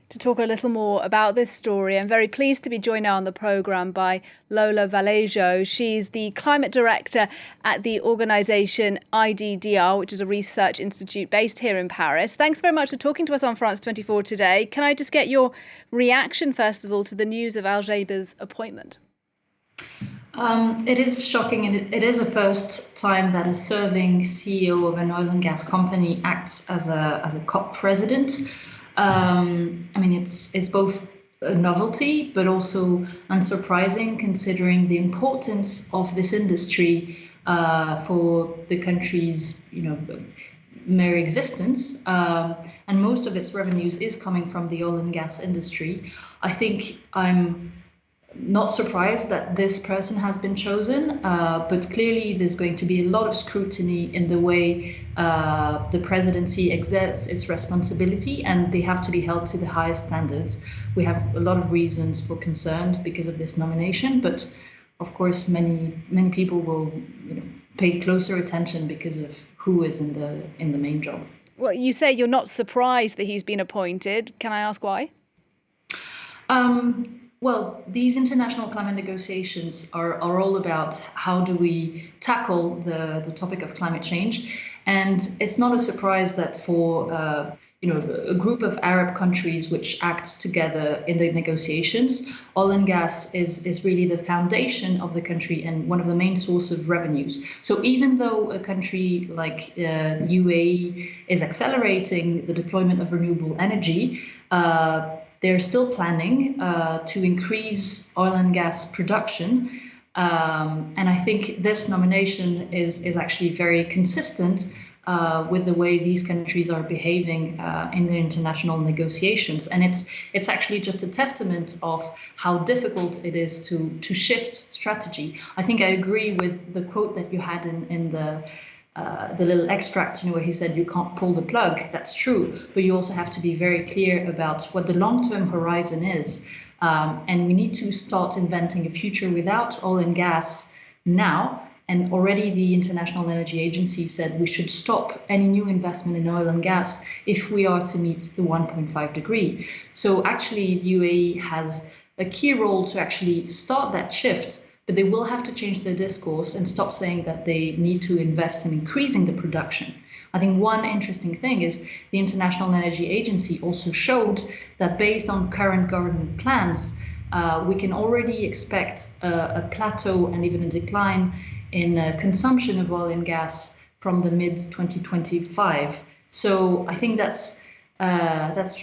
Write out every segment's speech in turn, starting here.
To talk a little more about this story, I'm very pleased to be joined now on the programme by Lola Vallejo. She's the climate director at the organisation IDDRI, which is a research institute based here in Paris. Thanks very much for talking to us on France 24 today. Can I just get your reaction, first of all, to the news of Al Jaber's appointment? It is shocking, and it is the first time that a serving CEO of an oil and gas company acts as a COP president. It's both a novelty, but also unsurprising considering the importance of this industry for the country's, mere existence. And most of its revenues is coming from the oil and gas industry. I think I'm not surprised that this person has been chosen, but clearly there's going to be a lot of scrutiny in the way the presidency exerts its responsibility, and they have to be held to the highest standards. We have a lot of reasons for concern because of this nomination, but of course many people will pay closer attention because of who is in the main job. Well, you say you're not surprised that he's been appointed. Can I ask why? Well, these international climate negotiations are all about how do we tackle the topic of climate change. And it's not a surprise that for a group of Arab countries which act together in the negotiations, oil and gas is really the foundation of the country and one of the main sources of revenues. So even though a country like UAE is accelerating the deployment of renewable energy, they're still planning to increase oil and gas production. And I think this nomination is actually very consistent with the way these countries are behaving in the international negotiations. And it's actually just a testament of how difficult it is to shift strategy. I think I agree with the quote that you had in the little extract, where he said you can't pull the plug. That's true, but you also have to be very clear about what the long-term horizon is. And we need to start inventing a future without oil and gas now. And already the International Energy Agency said we should stop any new investment in oil and gas if we are to meet the 1.5 degree. So actually, the UAE has a key role to actually start that shift. But they will have to change their discourse and stop saying that they need to invest in increasing the production. I think one interesting thing is the International Energy Agency also showed that based on current government plans, we can already expect a plateau and even a decline in consumption of oil and gas from the mid-2025. So I think that's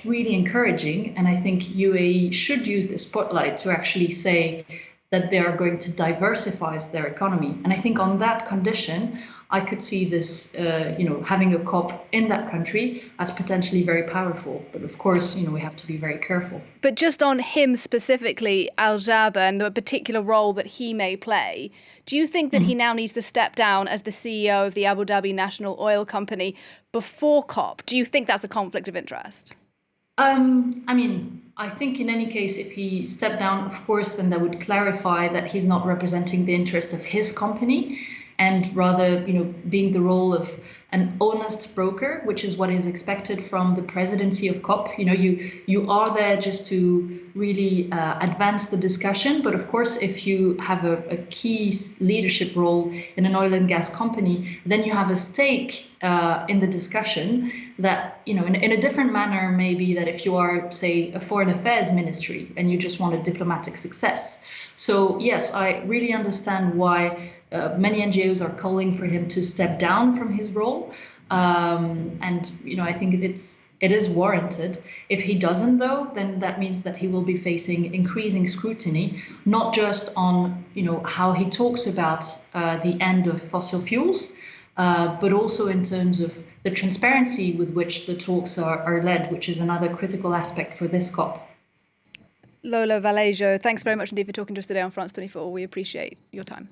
really encouraging. And I think UAE should use the spotlight to actually say that they are going to diversify their economy. And I think on that condition, I could see this, having a COP in that country as potentially very powerful. But of course, we have to be very careful. But just on him specifically, Al Jaber, and the particular role that he may play, do you think that he now needs to step down as the CEO of the Abu Dhabi National Oil Company before COP? Do you think that's a conflict of interest? I think in any case, if he stepped down, of course, then that would clarify that he's not representing the interest of his company and rather, being the role of an honest broker, which is what is expected from the presidency of COP. You are there just to really advance the discussion. But of course, if you have a key leadership role in an oil and gas company, then you have a stake in the discussion that, in a different manner, maybe that if you are, say, a foreign affairs ministry and you just want a diplomatic success. So, yes, I really understand why many NGOs are calling for him to step down from his role. I think it is warranted. If he doesn't, though, then that means that he will be facing increasing scrutiny, not just on, how he talks about the end of fossil fuels, but also in terms of the transparency with which the talks are led, which is another critical aspect for this COP. Lola Vallejo, thanks very much indeed for talking to us today on France 24. We appreciate your time.